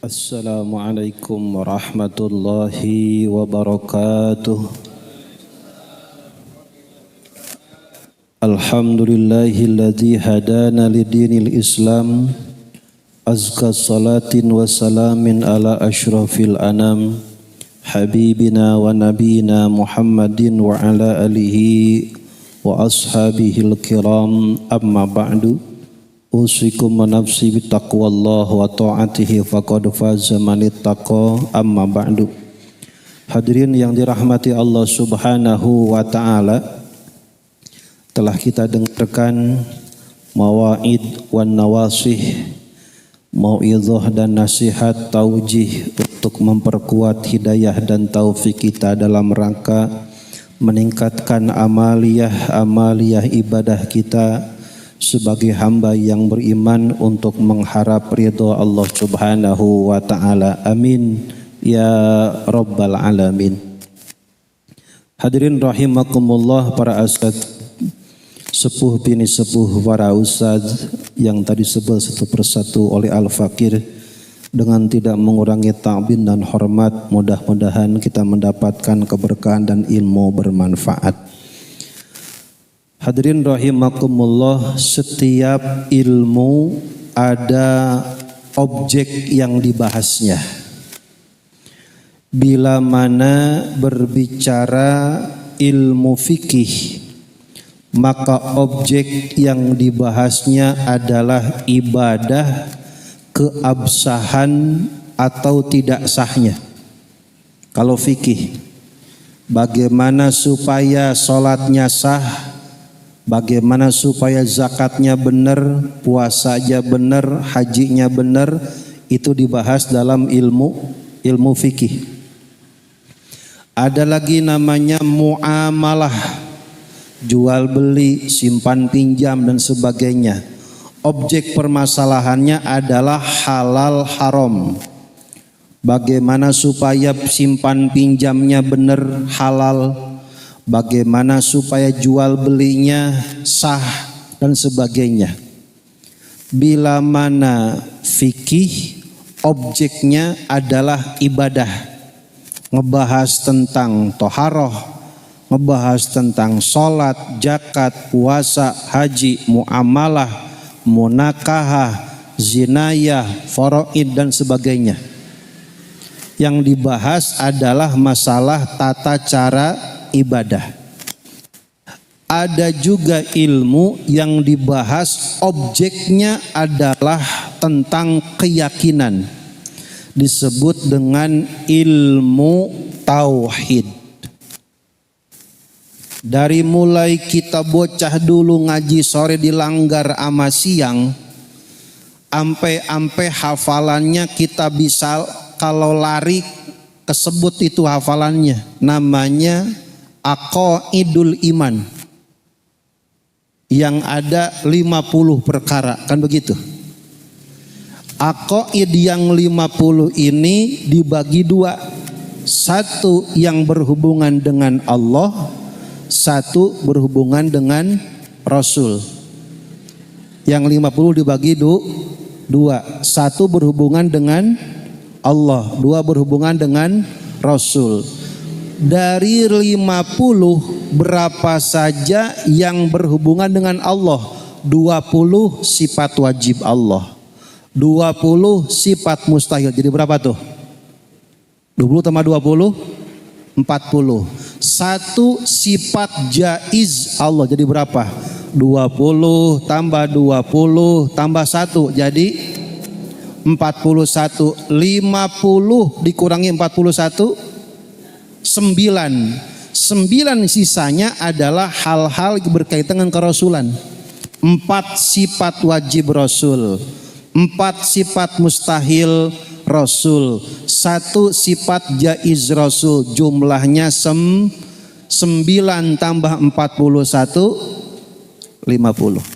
Assalamualaikum warahmatullahi wabarakatuh. Alhamdulillahilladzi hadana lidinil Islam. Azka salatin wa salamin ala ashrafil anam, habibina wa nabina Muhammadin wa ala alihi wa ashabihil kiram. Amma ba'du. Usikum wa nafsi bittaqwallah wa ta'atihi faqad faza man ittaqa. Amma ba'du. Hadirin yang dirahmati Allah Subhanahu wa taala, telah kita dengarkan mawaid wan nawasih, mau'izah dan nasihat taujih untuk memperkuat hidayah dan taufik kita dalam rangka meningkatkan amaliyah ibadah kita sebagai hamba yang beriman untuk mengharap ridha Allah Subhanahu wa taala. Amin ya rabbal alamin. Hadirin rahimakumullah, para asad, sepuh bini sepuh, para ustaz yang tadi sebut satu persatu oleh Al-Fakir dengan tidak mengurangi ta'zim dan hormat. Mudah-mudahan kita mendapatkan keberkahan dan ilmu bermanfaat. Hadirin rahimakumullah, setiap ilmu ada objek yang dibahasnya. Bila mana berbicara ilmu fikih, maka objek yang dibahasnya adalah ibadah, keabsahan atau tidak sahnya. Kalau fikih, bagaimana supaya sholatnya sah, bagaimana supaya zakatnya benar, puasanya benar, hajinya benar, itu dibahas dalam ilmu fikih. Ada lagi namanya muamalah, jual beli, simpan pinjam dan sebagainya. Objek permasalahannya adalah halal haram. Bagaimana supaya simpan pinjamnya benar, halal, bagaimana supaya jual belinya sah dan sebagainya. Bila mana fikih objeknya adalah ibadah, ngebahas tentang toharoh, ngebahas tentang sholat, zakat, puasa, haji, muamalah, munakahah, zinayah, faraid dan sebagainya. Yang dibahas adalah masalah tata cara ibadah. Ada juga ilmu yang dibahas objeknya adalah tentang keyakinan, disebut dengan ilmu tauhid. Dari mulai kita bocah dulu ngaji sore di langgar ama siang, ampe hafalannya kita bisa, kalau lari kesebut itu hafalannya, namanya aqaidul iman, yang ada 50 perkara, kan begitu. Aqaid yang 50 ini dibagi dua, satu yang berhubungan dengan Allah, satu berhubungan dengan Rasul. Yang 50 dibagi dua, satu berhubungan dengan Allah, dua berhubungan dengan Rasul. Dari 50 berapa saja yang berhubungan dengan Allah? 20 sifat wajib Allah, 20 sifat mustahil. Jadi berapa tuh? 20 tambah 20 40. Satu sifat jaiz Allah, jadi berapa? 20 tambah 20 tambah 1 jadi 41. 50 dikurangi 41 9 sisanya adalah hal-hal berkaitan dengan kerasulan. 4 sifat wajib Rasul, 4 sifat mustahil Rasul, 1 sifat jaiz Rasul. Jumlahnya 9 tambah 41 50.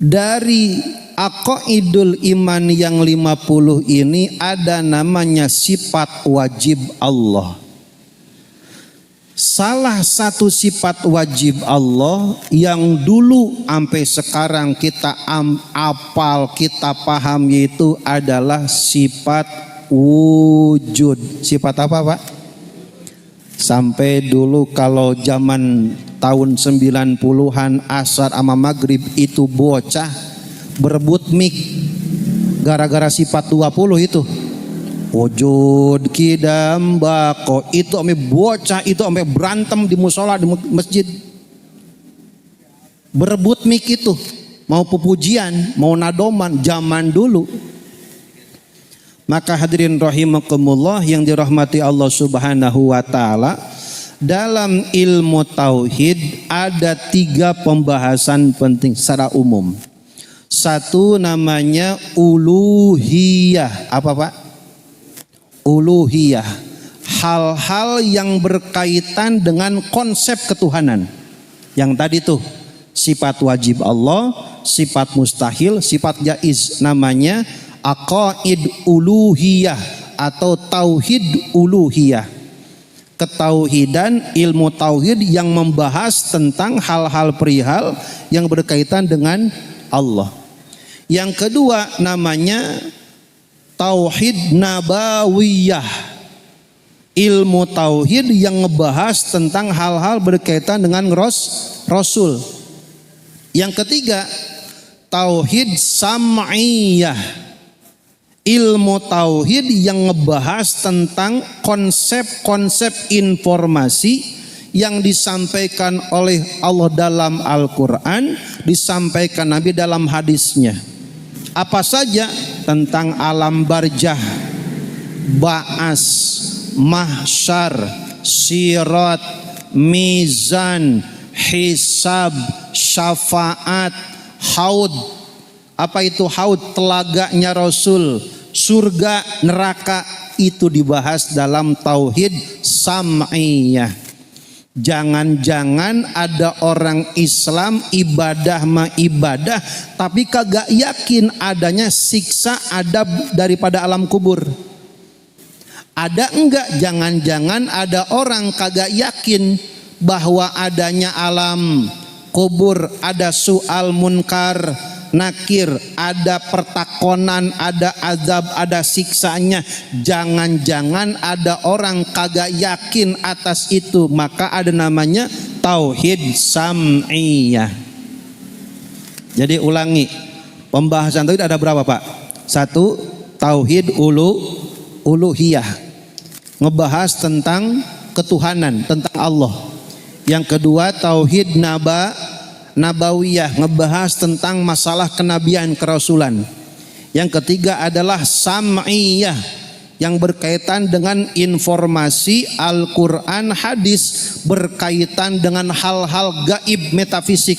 Dari aqaidul iman yang 50 ini ada namanya sifat wajib Allah. Salah satu sifat wajib Allah yang dulu sampai sekarang kita apal, kita paham, yaitu adalah sifat wujud. Sifat apa, Pak? Sampai dulu kalau zaman tahun 90-an asar sama maghrib itu bocah berebut mik gara-gara sifat 20 itu. Wujud kidam bako itu ame bocah itu ame berantem di musola di masjid. Berebut mik itu, mau pupujian, mau nadoman zaman dulu. Maka hadirin rahimakumullah yang dirahmati Allah Subhanahu wa taala, dalam ilmu tauhid ada 3 pembahasan penting secara umum. Satu namanya uluhiyah. Apa, Pak? Uluhiyah, hal-hal yang berkaitan dengan konsep ketuhanan. Yang tadi tuh sifat wajib Allah, sifat mustahil, sifat jaiz, namanya aqaid uluhiyah atau tauhid uluhiyah. Ketauhidan, ilmu tauhid yang membahas tentang hal-hal perihal yang berkaitan dengan Allah. Yang kedua namanya tauhid nabawiyah, ilmu tauhid yang ngebahas tentang hal-hal berkaitan dengan Rasul. Yang ketiga tauhid sam'iyah, ilmu tauhid yang ngebahas tentang konsep-konsep informasi yang disampaikan oleh Allah dalam Al-Quran, disampaikan Nabi dalam hadisnya. Apa saja? Tentang alam barzah, ba'as, mahsyar, sirat, mizan, hisab, syafaat, haud. Apa itu haud? Telaganya Rasul, surga, neraka, itu dibahas dalam tauhid sam'iyah. Jangan-jangan ada orang Islam ibadah ibadah tapi kagak yakin adanya siksa adab daripada alam kubur. Ada enggak? Jangan-jangan ada orang kagak yakin bahwa adanya alam kubur, ada soal munkar nakir, ada pertakonan, ada azab, ada siksanya. Jangan-jangan ada orang kagak yakin atas itu, maka ada namanya tauhid sam'iyah. Jadi ulangi, pembahasan tauhid ada berapa, Pak? Satu, tauhid uluhiyah, ngebahas tentang ketuhanan, tentang Allah. Yang kedua tauhid nabawiyah, ngebahas tentang masalah kenabian, kerasulan. Yang ketiga adalah sam'iyah, yang berkaitan dengan informasi Al-Quran, hadis, berkaitan dengan hal-hal gaib metafisik,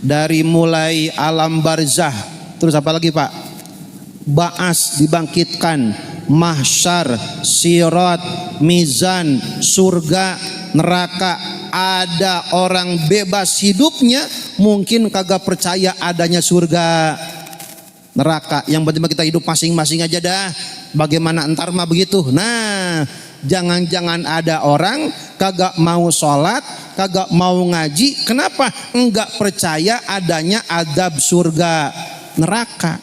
dari mulai alam barzah, terus apa lagi, Pak? Ba'as, dibangkitkan, mahsyar, sirat, mizan, surga, neraka. Ada orang bebas hidupnya mungkin kagak percaya adanya surga neraka, yang penting kita hidup masing-masing aja dah, bagaimana entar mah begitu. Nah, jangan-jangan ada orang kagak mau sholat, kagak mau ngaji, kenapa? Enggak percaya adanya adab surga neraka.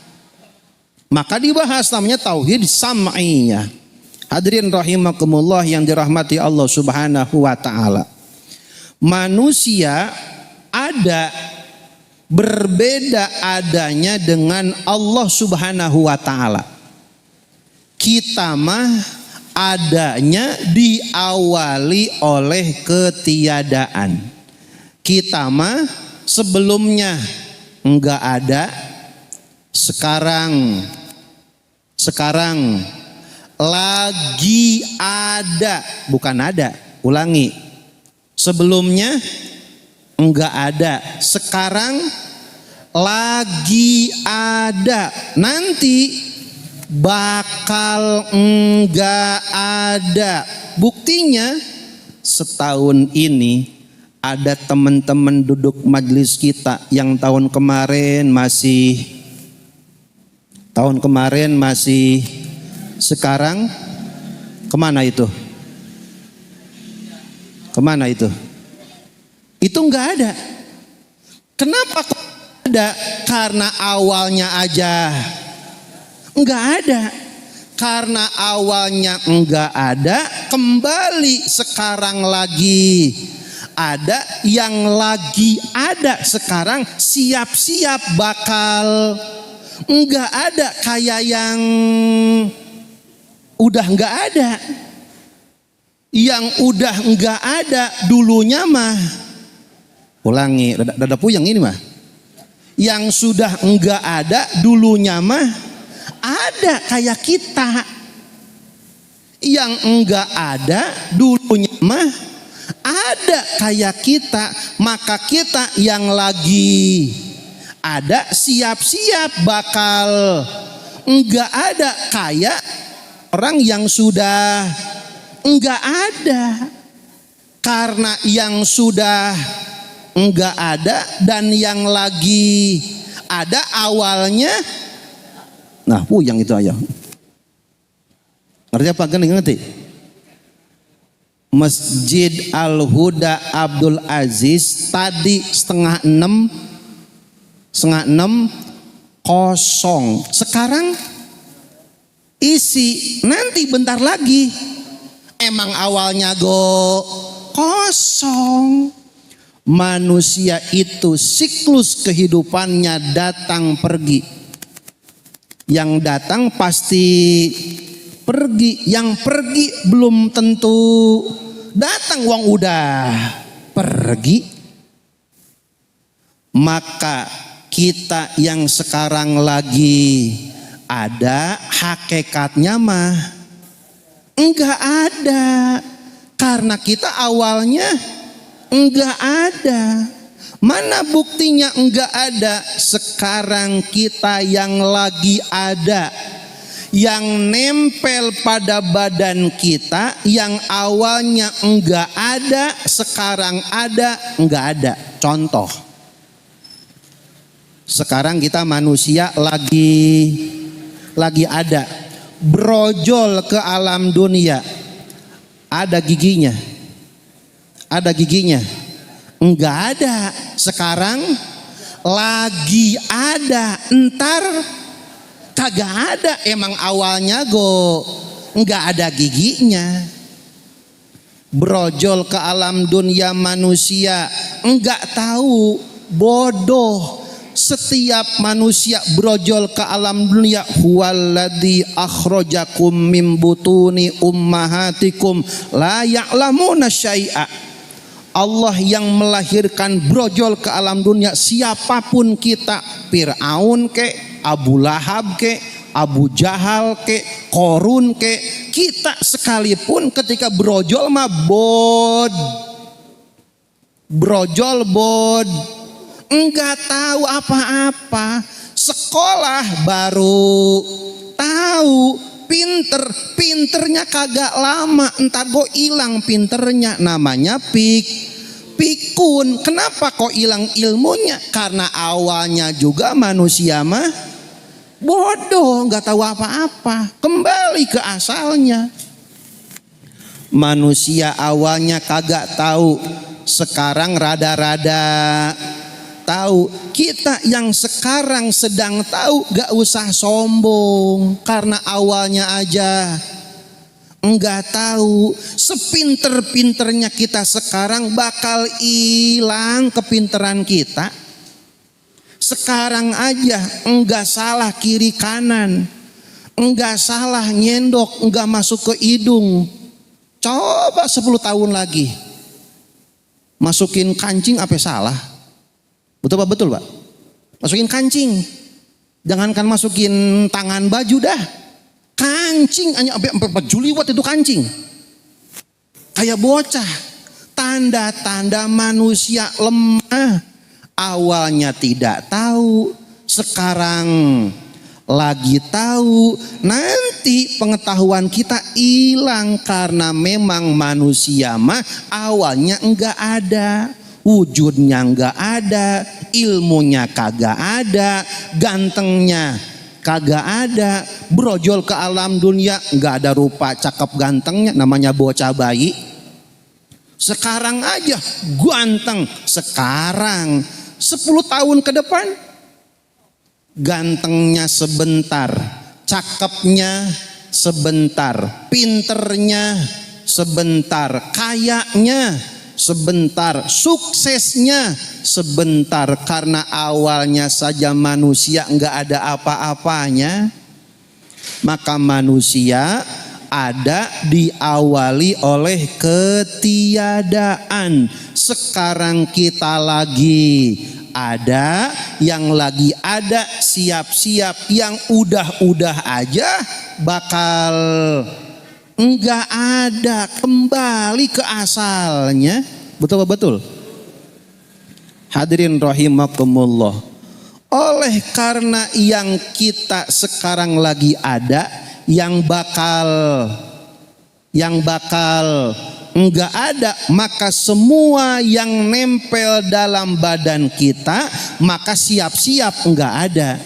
Maka dibahas namanya tauhid sam'iyah. Hadirin rahimakumullah yang dirahmati Allah Subhanahu wa taala. Manusia ada berbeda adanya dengan Allah Subhanahu wa taala. Kita mah adanya diawali oleh ketiadaan. Kita mah sebelumnya enggak ada, sekarang lagi ada, bukan ada, ulangi. Sebelumnya enggak ada, sekarang lagi ada, nanti bakal enggak ada. Buktinya setahun ini ada teman-teman duduk majelis kita yang tahun kemarin masih sekarang kemana itu? Kemana itu? Itu nggak ada. Kenapa kok ada? Karena awalnya aja nggak ada. Karena awalnya nggak ada, kembali sekarang lagi ada, yang lagi ada sekarang siap-siap bakal nggak ada, kayak yang udah nggak ada. Yang udah nggak ada dulunya mah, ulangi, dada puyeng ini mah. Yang sudah nggak ada dulunya mah ada, kayak kita. Yang enggak ada dulunya mah ada, kayak kita. Maka kita yang lagi ada siap-siap bakal enggak ada, kayak orang yang sudah enggak ada. Karena yang sudah enggak ada dan yang lagi ada awalnya. Nah, puyang itu ayah. Ngerti apa? Ngerti? Masjid Al-Huda Abdul Aziz tadi setengah enam kosong. Sekarang isi, nanti bentar lagi. Emang awalnya kosong. Manusia itu siklus kehidupannya datang pergi. Yang datang pasti pergi, yang pergi belum tentu datang, wong udah pergi. Maka kita yang sekarang lagi ada, hakikatnya mah enggak ada. Karena kita awalnya enggak ada. Mana buktinya enggak ada? Sekarang kita yang lagi ada, yang nempel pada badan kita, yang awalnya enggak ada, sekarang ada, enggak ada. Contoh, sekarang kita manusia lagi ada, brojol ke alam dunia, ada giginya, enggak ada. Sekarang lagi ada, entar kagak ada. Emang awalnya enggak ada giginya. Brojol ke alam dunia manusia, enggak tahu, bodoh. Setiap manusia brojol ke alam dunia. Huwaladzi akhrajakum mim butuni ummahatikum la ya'lamuna syai'a. Allah yang melahirkan brojol ke alam dunia. Siapapun kita, Fir'aun ke, Abu Lahab ke, Abu Jahal ke, Korun ke, kita sekalipun ketika brojol mah brojol enggak tahu apa-apa. Sekolah baru tahu, pinternya kagak lama, entar hilang pinternya. Namanya pikun. Kenapa kok hilang ilmunya? Karena awalnya juga manusia mah bodoh, nggak tahu apa-apa. Kembali ke asalnya. Manusia awalnya kagak tahu, sekarang rada-rada tahu. Kita yang sekarang sedang tahu gak usah sombong, karena awalnya aja enggak tahu. Sepinter-pinternya kita sekarang bakal hilang kepinteran kita. Sekarang aja enggak salah kiri kanan, enggak salah nyendok, enggak masuk ke hidung. Coba 10 tahun lagi masukin kancing apa salah? Betul Pak? Betul Pak? Masukin kancing. Jangankan masukin tangan baju dah. Kancing hanya sampai 4 Juliwat itu kancing. Kayak bocah. Tanda-tanda manusia lemah. Awalnya tidak tahu, sekarang lagi tahu. Nanti pengetahuan kita hilang karena memang manusia mah awalnya enggak ada. Wujudnya enggak ada, ilmunya kagak ada, gantengnya kagak ada. Brojol ke alam dunia, enggak ada rupa cakep gantengnya, namanya bocah bayi. Sekarang aja ganteng. Sekarang 10 tahun ke depan gantengnya sebentar, cakepnya sebentar, pinternya sebentar, kayanya sebentar, suksesnya sebentar. Karena awalnya saja manusia enggak ada apa-apanya, maka manusia ada diawali oleh ketiadaan. Sekarang kita lagi ada, yang lagi ada siap-siap, yang udah-udah aja bakal enggak ada, kembali ke asalnya. Betul betul. Hadirin rahimakumullah. Oleh karena yang kita sekarang lagi ada, yang bakal enggak ada, maka semua yang nempel dalam badan kita maka siap-siap enggak ada.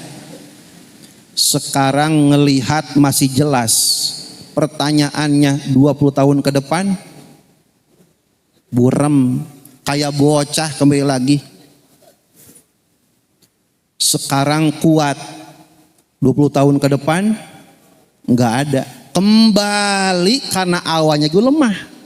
Sekarang ngelihat masih jelas. Pertanyaannya 20 tahun ke depan burem kayak bocah kembali lagi. Sekarang kuat, 20 tahun ke depan enggak ada. Kembali karena awalnya gue lemah.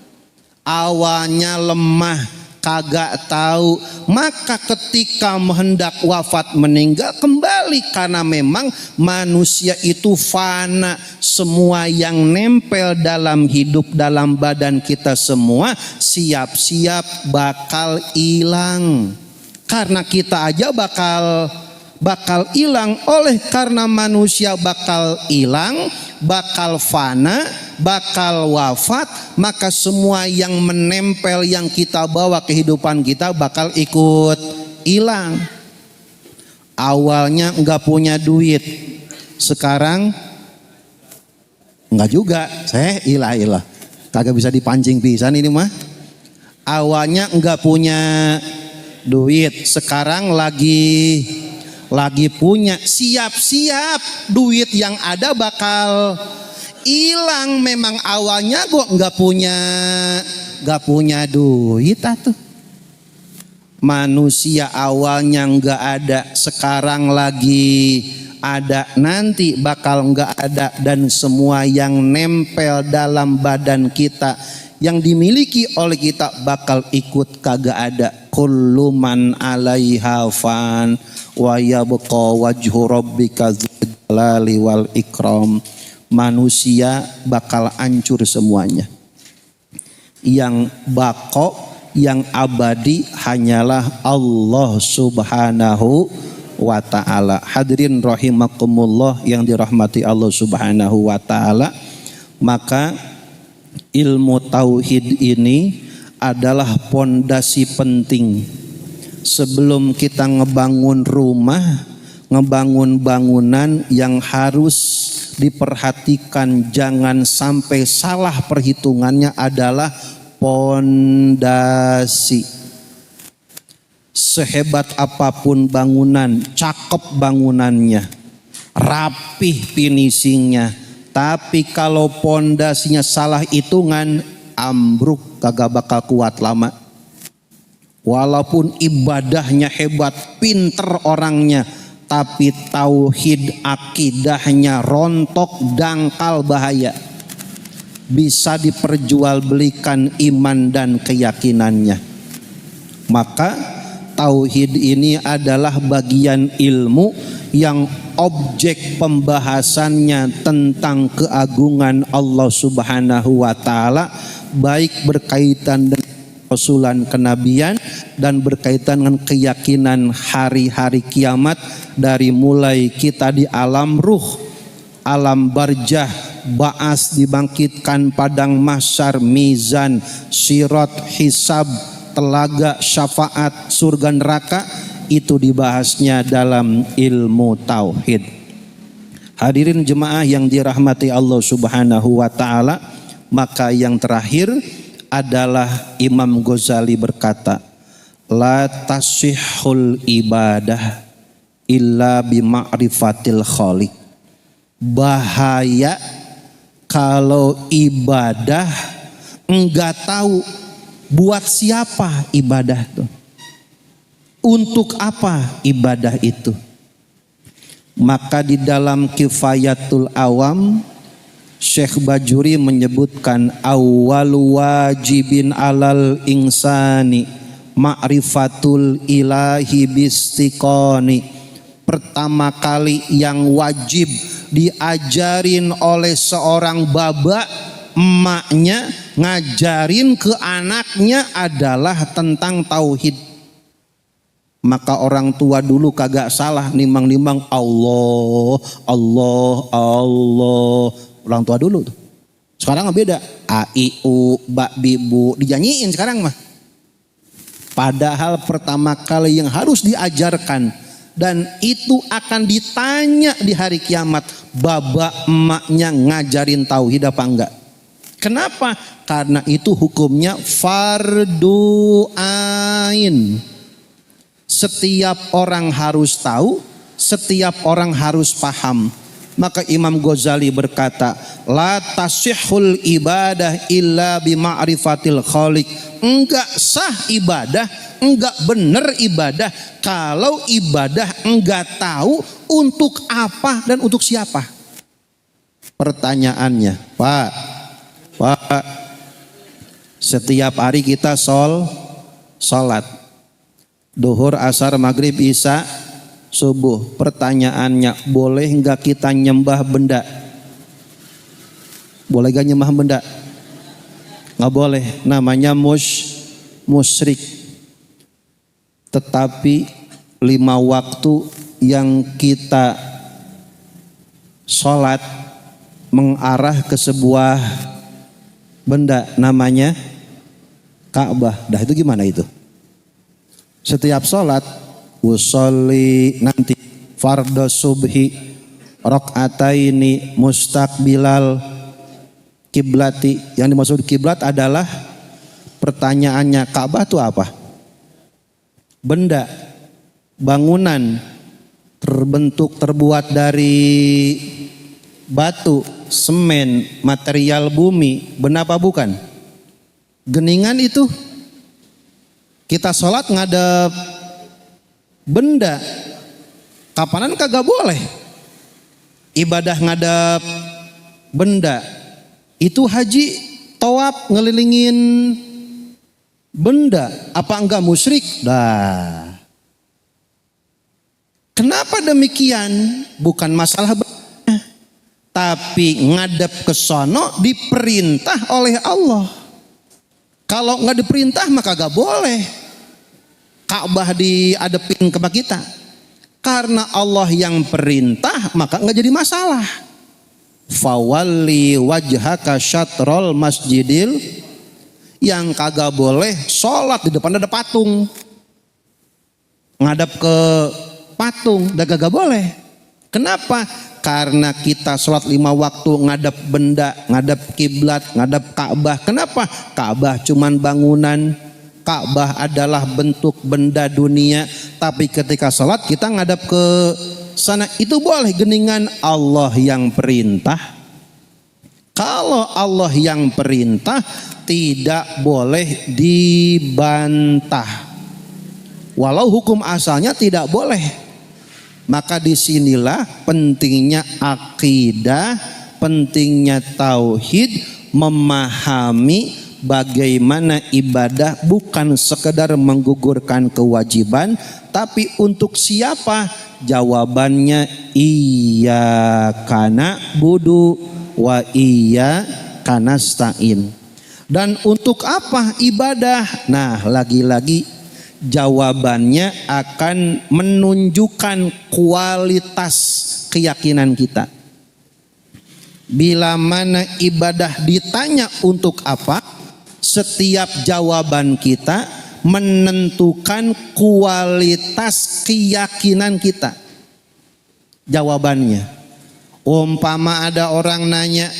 Awalnya lemah, kagak tahu. Maka ketika hendak wafat meninggal kembali, karena memang manusia itu fana. Semua yang nempel dalam hidup, dalam badan kita semua siap-siap bakal hilang. Karena kita aja bakal hilang. Oleh karena manusia bakal hilang, bakal fana, bakal wafat, maka semua yang menempel yang kita bawa kehidupan kita bakal ikut hilang. Awalnya enggak punya duit, sekarang enggak juga. Saya ilah kagak bisa dipancing pisan ini mah. Awalnya enggak punya duit, sekarang lagi punya. Siap-siap duit yang ada bakal hilang. Memang awalnya gua nggak punya duit atuh. Manusia awalnya nggak ada, sekarang lagi ada, nanti bakal nggak ada. Dan semua yang nempel dalam badan kita, yang dimiliki oleh kita bakal ikut kagak ada. Kullu man 'alaiha fan wa yabqa wajhu rabbika dzul jalali wal ikram. Manusia bakal hancur semuanya. Yang bako, yang abadi hanyalah Allah Subhanahu wa ta'ala. Hadirin rahimakumullah yang dirahmati Allah Subhanahu wa ta'ala. Maka ilmu tauhid ini adalah pondasi penting. Sebelum kita ngebangun rumah, ngebangun bangunan, yang harus diperhatikan jangan sampai salah perhitungannya adalah pondasi. Sehebat apapun bangunan, cakep bangunannya, rapih finishingnya, tapi kalau pondasinya salah hitungan, ambruk, kagak bakal kuat lama. Walaupun ibadahnya hebat, pinter orangnya, tapi tauhid akidahnya rontok, dangkal, bahaya. Bisa diperjualbelikan iman dan keyakinannya. Maka tauhid ini adalah bagian ilmu yang objek pembahasannya tentang keagungan Allah Subhanahu wa ta'ala, baik berkaitan dengan rasulan kenabian dan berkaitan dengan keyakinan hari-hari kiamat, dari mulai kita di alam ruh, alam barzah, ba'as, dibangkitkan, padang mahsyar, mizan, sirat, hisab, telaga, syafaat, surga neraka, itu dibahasnya dalam ilmu tauhid. Hadirin jemaah yang dirahmati Allah Subhanahu wa ta'ala, maka yang terakhir adalah Imam Ghazali berkata, la tasihhul ibadah illa bima'rifatil khaliq. Bahaya kalau ibadah enggak tahu Buat siapa ibadah itu? Untuk apa ibadah itu? Maka di dalam Kifayatul Awam, Syekh Bajuri menyebutkan awwal wajibin alal insani ma'rifatul ilahi bistiqoni. Pertama kali yang wajib diajarin oleh seorang baba, emaknya ngajarin ke anaknya adalah tentang tauhid. Maka orang tua dulu kagak salah nimbang-nimbang Allah, Allah, Allah. Orang tua dulu tuh. Sekarang beda. A, I, U, Ba, Bi, Bu. Dijanjiin sekarang mah. Padahal pertama kali yang harus diajarkan. Dan itu akan ditanya di hari kiamat. Baba emaknya ngajarin tauhid apa enggak? Kenapa? Karena itu hukumnya fardu ain. Setiap orang harus tahu, setiap orang harus paham. Maka Imam Ghazali berkata, la tasihhul ibadah illa bima'rifatil khaliq. Enggak sah ibadah, enggak benar ibadah kalau ibadah enggak tahu untuk apa dan untuk siapa. Pertanyaannya, Pak, setiap hari kita sholat. Duhur, asar, maghrib, isya, subuh. Pertanyaannya, boleh enggak kita nyembah benda? Boleh gak nyembah benda? Nggak boleh, namanya musyrik. Tetapi 5 waktu yang kita sholat mengarah ke sebuah benda namanya Ka'bah. Dah itu gimana itu? Setiap sholat usolli nanti fardhu subhi rakaataini mustaqbilal kiblati. Yang dimaksud kiblat adalah pertanyaannya Ka'bah itu apa? Benda, bangunan terbentuk terbuat dari batu, semen, material bumi, benar apa bukan? Geningan itu. Kita sholat ngadep benda, kapanan kagak boleh. Ibadah ngadep benda, itu haji tawaf ngelilingin benda, apa enggak musyrik? Dah. Kenapa demikian? Bukan masalah benda, tapi ngadep ke sono diperintah oleh Allah. Kalau nggak diperintah maka gak boleh Ka'bah diadepin ke kita. Karena Allah yang perintah maka nggak jadi masalah. Fawalli wajhaka syatrol masjidil. Yang kagak boleh sholat di depan ada patung. Ngadep ke patung, dah kagak boleh. Kenapa? Karena kita sholat 5 waktu ngadep benda, ngadep kiblat, ngadep Ka'bah. Kenapa? Ka'bah cuman bangunan, Ka'bah adalah bentuk benda dunia. Tapi ketika sholat kita ngadep ke sana, itu boleh. Geningan Allah yang perintah. Kalau Allah yang perintah tidak boleh dibantah. Walau hukum asalnya tidak boleh. Maka disinilah pentingnya akidah, pentingnya tauhid, memahami bagaimana ibadah bukan sekedar menggugurkan kewajiban, tapi untuk siapa? Jawabannya iyyaka na'budu wa iyyaka nasta'in. Dan untuk apa ibadah? Nah, lagi-lagi jawabannya akan menunjukkan kualitas keyakinan kita. Bila mana ibadah ditanya untuk apa, setiap jawaban kita menentukan kualitas keyakinan kita. Jawabannya, umpama ada orang nanya,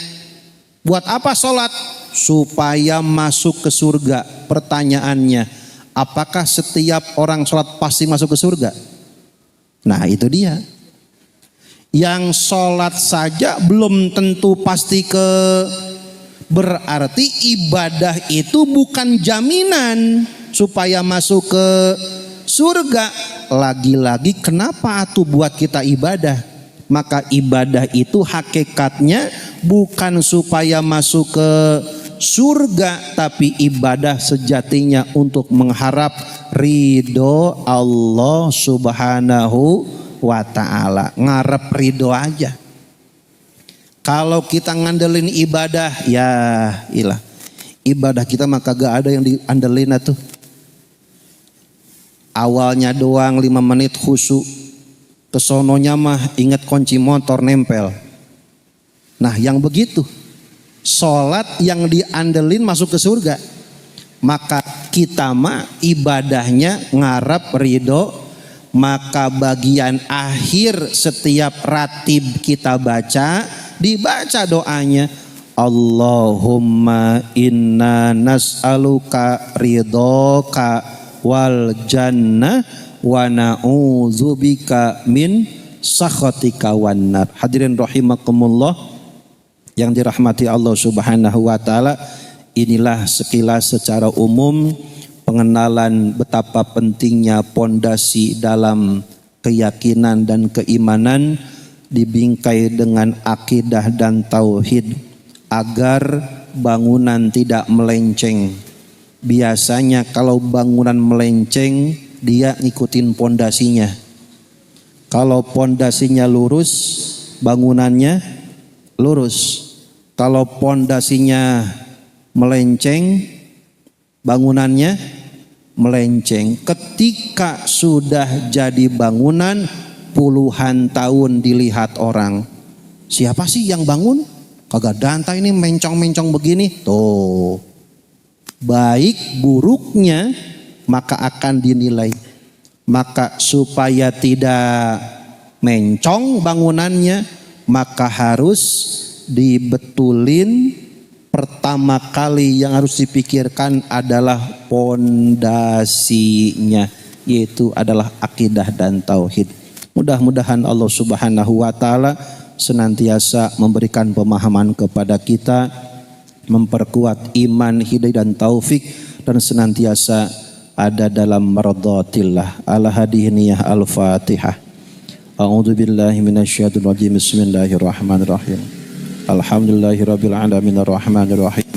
buat apa sholat? Supaya masuk ke surga. Pertanyaannya, apakah setiap orang sholat pasti masuk ke surga? Nah itu dia. Yang sholat saja belum tentu pasti ke Berarti ibadah itu bukan jaminan supaya masuk ke surga. Lagi-lagi kenapa atuh buat kita ibadah? Maka ibadah itu hakikatnya bukan supaya masuk ke surga, tapi ibadah sejatinya untuk mengharap ridho Allah Subhanahu wa ta'ala. Ngarep ridho aja. Kalau kita ngandelin ibadah, ya ilah, ibadah kita maka gak ada yang diandelin atuh. Awalnya doang 5 menit khusyuk, kesononya mah ingat kunci motor nempel. Nah yang begitu, sholat yang diandelin masuk ke surga. Maka kita mah ibadahnya ngarap ridho. Maka bagian akhir setiap ratib kita baca, dibaca doanya, Allahumma inna nas'aluka ridhoka wal jannah wa na'udzubika min sakhatika wan nar. Hadirin rahimakumullah yang dirahmati Allah Subhanahu wa taala, inilah sekilas secara umum pengenalan betapa pentingnya pondasi dalam keyakinan dan keimanan dibingkai dengan akidah dan tauhid agar bangunan tidak melenceng. Biasanya kalau bangunan melenceng dia ngikutin pondasinya. Kalau pondasinya lurus, bangunannya lurus. Kalau pondasinya melenceng, bangunannya melenceng. Ketika sudah jadi bangunan puluhan tahun dilihat orang, siapa sih yang bangun? Kagak danta ini mencong-mencong begini. Tuh, baik buruknya maka akan dinilai. Maka supaya tidak mencong bangunannya, maka harus dibetulin. Pertama kali yang harus dipikirkan adalah pondasinya, yaitu adalah akidah dan tauhid. Mudah-mudahan Allah Subhanahu wa taala senantiasa memberikan pemahaman kepada kita, memperkuat iman, hidayah dan taufik, dan senantiasa ada dalam mardhatillah. Ala hadiniyah al-Fatihah. A'udzu billahi minasyaitonir rajim. Bismillahirrahmanirrahim. Alhamdulillahirabbil alamin arrahmanir rahim.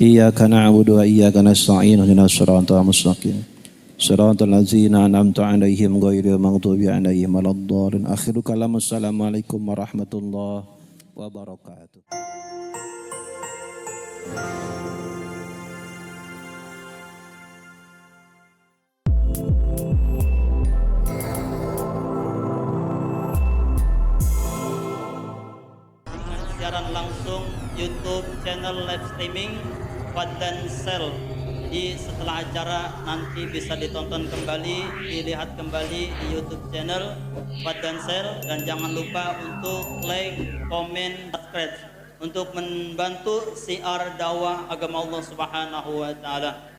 Iyyaka na'budu wa iyyaka nasta'in. Ihdinas siratal mustaqim. Siratal ladzina an'amta 'alaihim ghairil maghdubi 'alaihim waladdallin. Akhiru kalam. Assalamualaikum warahmatullahi wabarakatuh. Siaran langsung YouTube channel live streaming Fadlan Sel. Jadi setelah acara nanti bisa ditonton kembali, dilihat kembali di YouTube channel Fadlan Sel, dan jangan lupa untuk like, komen, subscribe untuk membantu siar dakwah agama Allah Subhanahu wa taala.